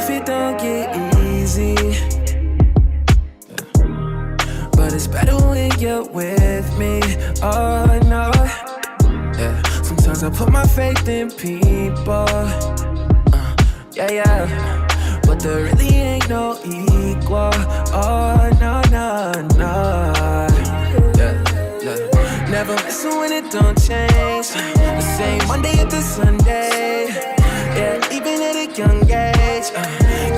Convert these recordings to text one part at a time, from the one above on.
life, it don't get easy, but it's better when you're with me. Oh no, yeah. Sometimes I put my faith in people, yeah, but there really ain't no equal. Oh no, no, no, yeah. Never messing when it don't change. The same Monday up to Sunday, yeah, even at a young age.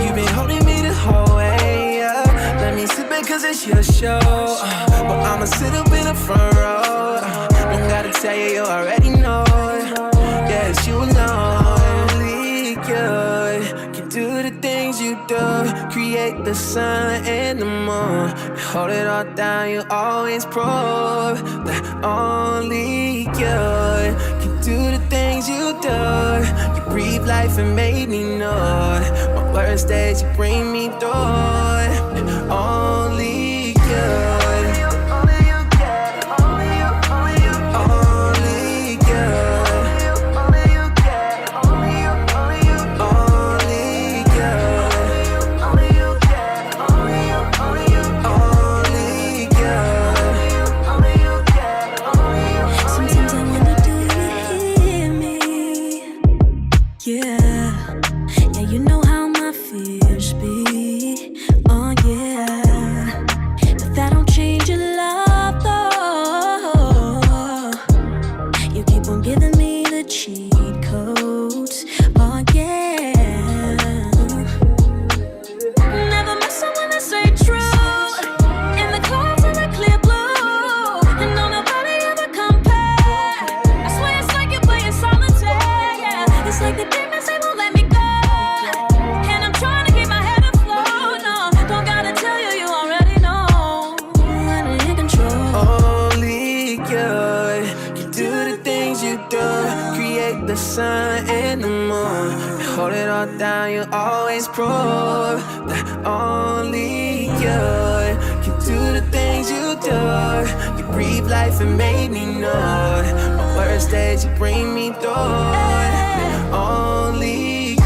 You've been holding me the whole way, yeah. Let me sit back cause it's your show, but I'ma sit up in the front row. Don't gotta tell you, you already know. Yes, you alone, only you can do the things you do. Create the sun and the moon, you hold it all down, you always prove that only you can do the things you do. You breathe life and made me know. My worst days you bring me through. Only you. Sun and the moon, you hold it all down, you always prove that only you can do the things you do. You breathe life and made me know. My worst days you bring me through. Only you.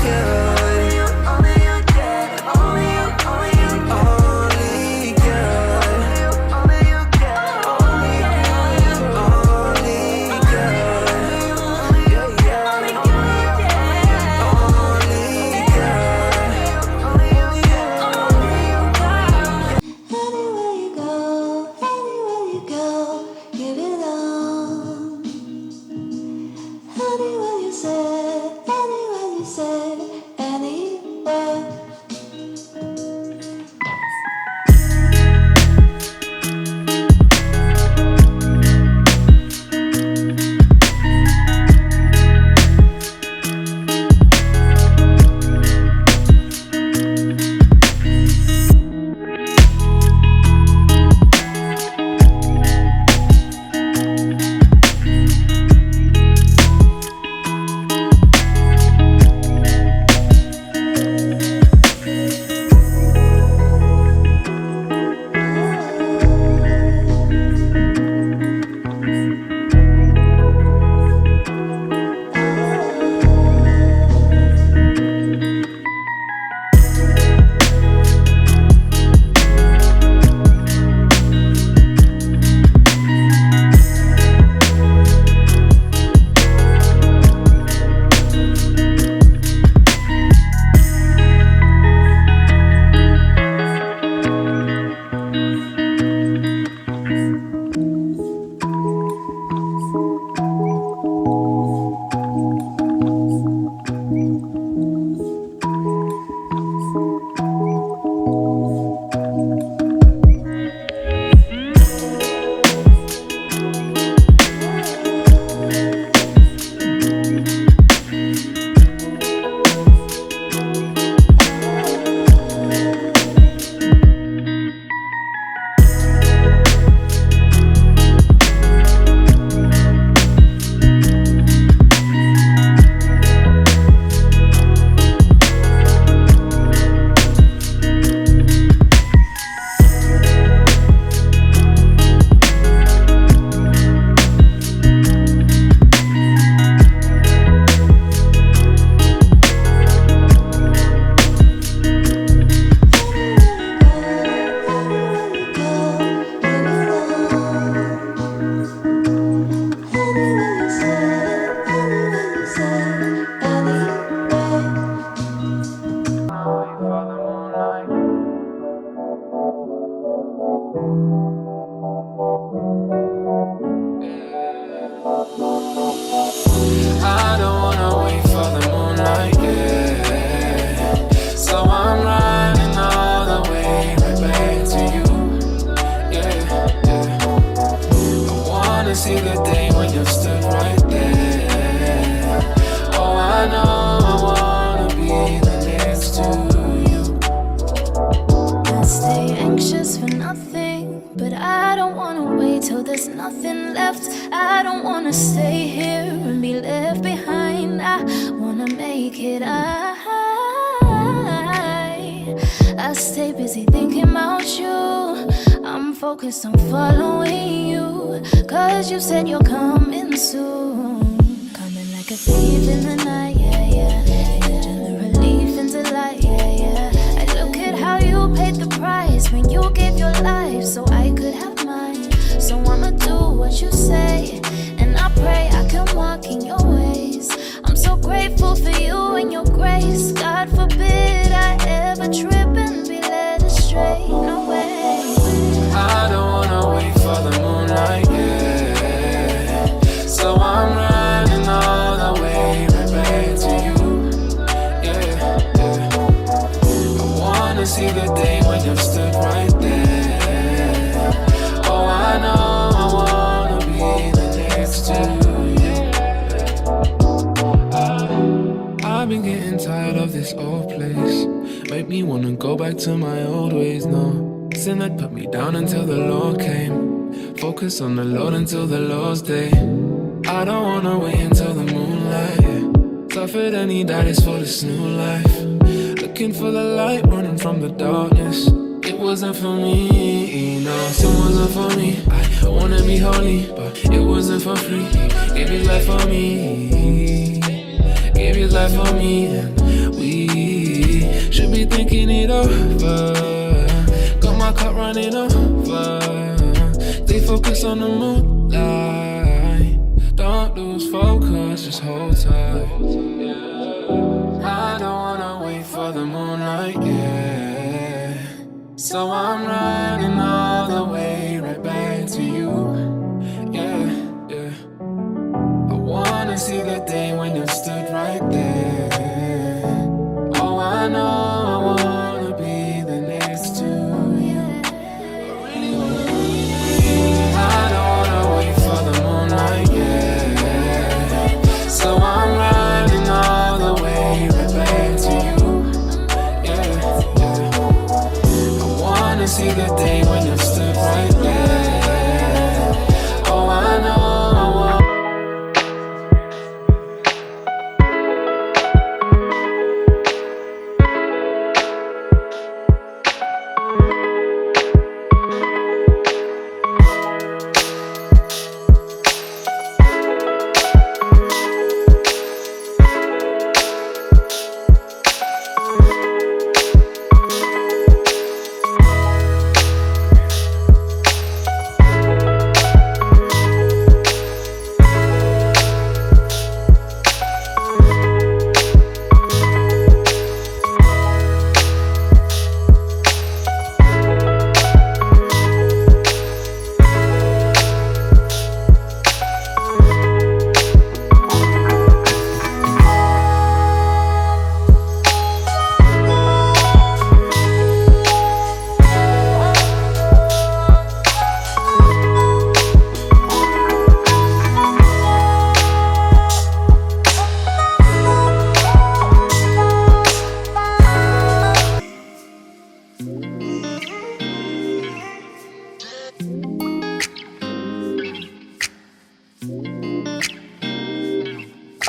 it. I stay busy thinking about you. I'm focused on following you, 'cause you said you're coming soon. Coming like a thief in the night, yeah, yeah. Turn the relief into light, yeah, yeah. And look at how you paid the price when you gave your life so I could have mine. So I'ma do what you say, and I pray I can walk in your ways. I'm so grateful for you and your grace. God forbid I ever trip and be led astray. No way. I don't wanna wait for the moonlight, yeah. So I'm running all the way right back to you, yeah, yeah. I wanna see the day when you stood right there. Oh, I know I wanna be the next to you. I've been getting tired of this old place. Make me wanna go back to my old ways, no. Sin that put me down until the Lord came. Focus on the Lord until the Lord's day. I don't wanna wait until the moonlight. Suffered and he died is for this new life. Looking for the light, running from the darkness. It wasn't for me, no, sin wasn't for me. I wanna be holy, but it wasn't for free. Gave his life for me, gave his life for me, and we should be thinking it over. Got my cup running over. Stay focused on the moonlight. Don't lose focus, just hold tight. I don't wanna wait for the moonlight, yeah. So I'm running all the way right back to you, yeah, yeah. I wanna see the day when you stood right there. Oh, I know I wanna be the next to you. I really wanna be. I don't wanna wait for the moonlight, yeah. So I'm running all the way right back to you, yeah, yeah. I wanna see the day when you stood right there. Oh, I know I want.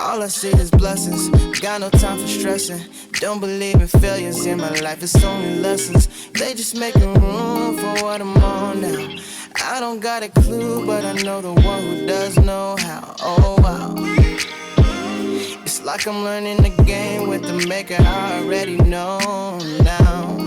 All I see is blessings, got no time for stressing. Don't believe in failures in my life, it's only lessons. They just making room for what I'm on now. I don't got a clue, but I know the one who does know how. Oh wow, it's like I'm learning the game with the maker I already know now.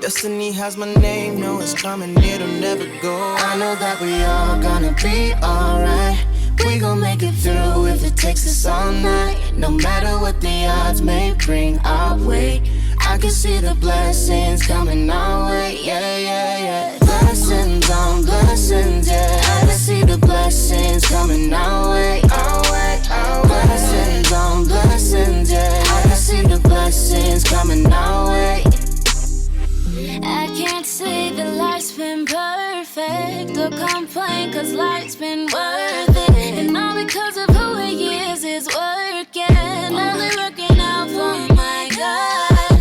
Destiny has my name, know it's coming, it'll never go. I know that we all gonna be alright. We gon' make it through if it takes us all night. No matter what the odds may bring our way, I can see the blessings coming our way, yeah, yeah, yeah. Blessings on blessings, yeah. I can see the blessings coming our way, our way, our way. Blessings on blessings, yeah. I can see the blessings coming our way. I can't say that life's been perfect or complain, 'cause life's been worth it. And all because of who he is working. Only working out for my God.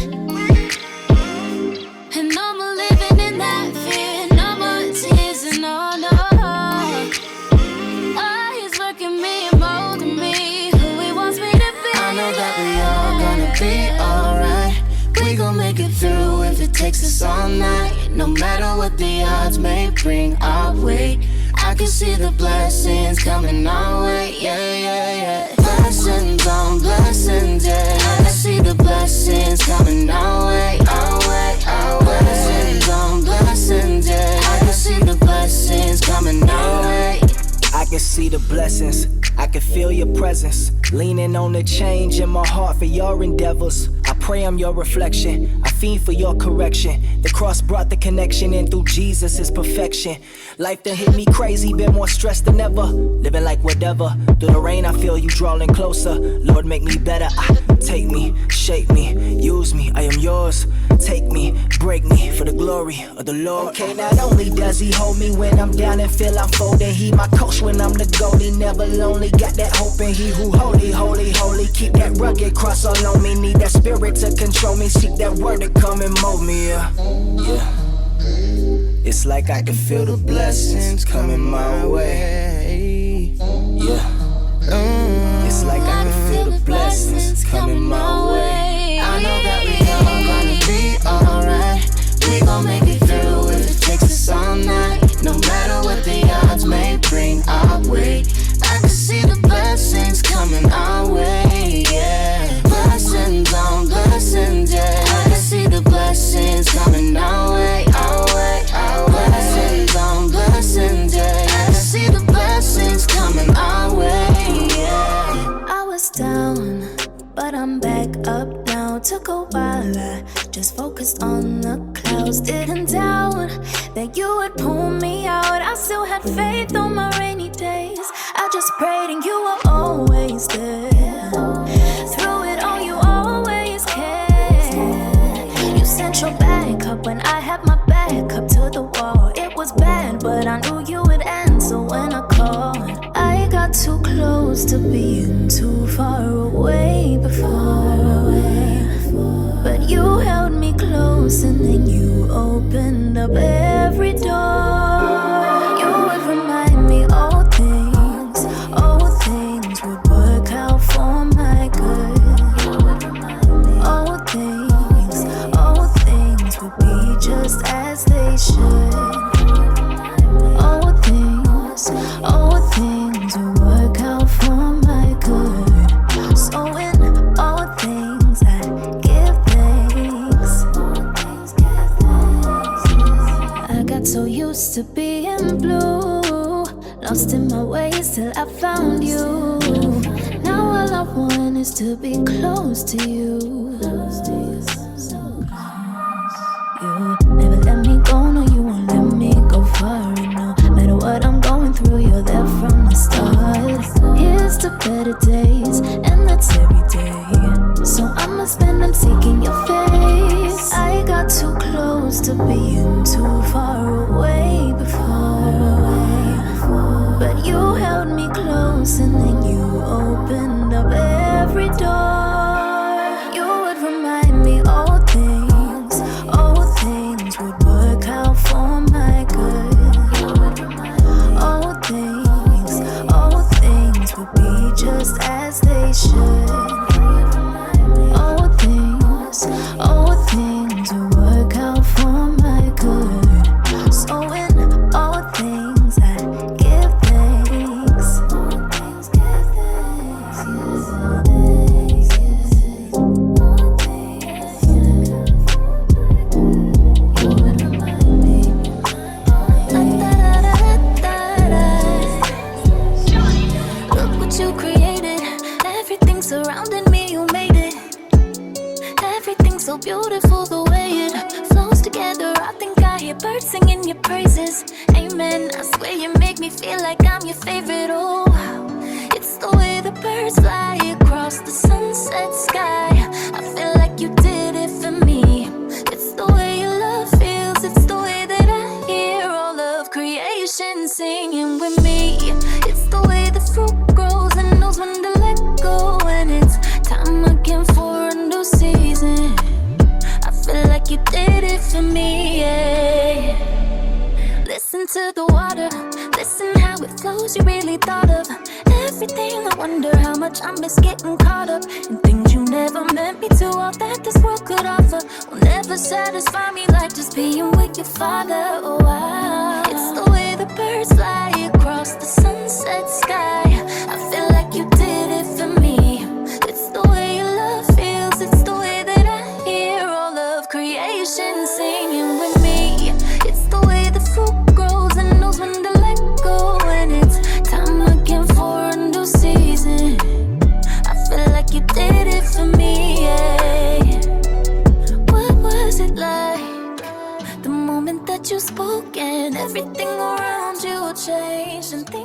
And no more living in that fear, no more tears and no, no. Oh, he's working me and molding me who he wants me to be. I know takes us all night. No matter what the odds may bring our way, I can see the blessings coming our way, yeah, yeah, yeah. Blessings on blessings, yeah. I can see the blessings coming our way, our way, our way. Blessings on blessings, yeah. I can see the blessings coming our way. I can see the blessings, I can feel your presence. Leaning on the change in my heart for your endeavors. I pray I'm your reflection, I fiend for your correction. The cross brought the connection, and through Jesus is perfection. Life done hit me crazy, been more stressed than ever. Living like whatever, through the rain I feel you drawing closer. Lord, make me better, take me, shape me, use me, I am yours. Take me, break me for the glory of the Lord. Okay, not only does he hold me when I'm down and feel I'm folding, he my coach when I'm the goalie, never lonely. Got that hope in he who holy, holy, holy. Keep that rugged cross all on me, need that spirit to control me. Seek that word to come and mold me, yeah. It's like I can feel the blessings coming my way, yeah. It's like I can feel the blessings coming my way. I know that we all gonna be alright. We gon' make it through if it takes us all night. No matter what the odds may bring our way, I can see the blessings coming our way, yeah. Blessings on blessings, yeah. I can see the blessings coming our way, our way, our way. Blessings on blessings, yeah. I can see the blessings coming our way, yeah. I was down, but I'm back up now. Took a while, I just focused on the clouds. Didn't doubt that you would pull me out. I still had faith on my rainy days. I just prayed and you were always there. Through it all, you always cared. You sent your back up when I had my back up to the wall. It was bad, but I knew you would answer when I called. I got too close to being too far away before. But you held me close and then you opened up every door. You would remind me all things would work out for my good. All things would be just as they should. All things will work out for my good. So in all things I give thanks. I got so used to being blue, lost in my ways till I found you. Now all I want is to be close to you. You never let me go, no, you won't let me go far. And no matter what I'm going through, you're there from the start. Here's to better days, and that's every day. So I'ma spend them seeking your face. I got too close to being too far away before. But you held me close and then you opened up every door. You would remind me all things would work out for my good. All things would be just as they should. All things will work out for my good. So in all things I give thanks. Look what you created. Everything surrounding me, you made it. Everything's so beautiful the way it flows together. I think I hear birds singing your praises. Amen. I swear you make me feel like I'm your favorite. Oh, it's the way the birds fly across the sunset sky. I feel like you did it for me. It's the way your love feels. It's the way that I hear all of creation singing with me. It's the way the fruit grows and knows when to let go. And it's time again for a new season. I feel like you did it for me, yeah. Listen to the water, listen how it flows. You really thought of everything. I wonder how much I miss getting caught up in things you never meant me to. All that this world could offer will never satisfy me like just being with your father. Oh, wow. It's the way the birds fly across the sunset sky. I feel like you did it for me. It's the way your love feels. It's the way that I hear all of creation singing with me. It's the way the fruit grows and knows when to let go. And it's time again for a new season. I feel like you did it for me, yeah. What was it like? The moment that you spoke and everything around you changed and things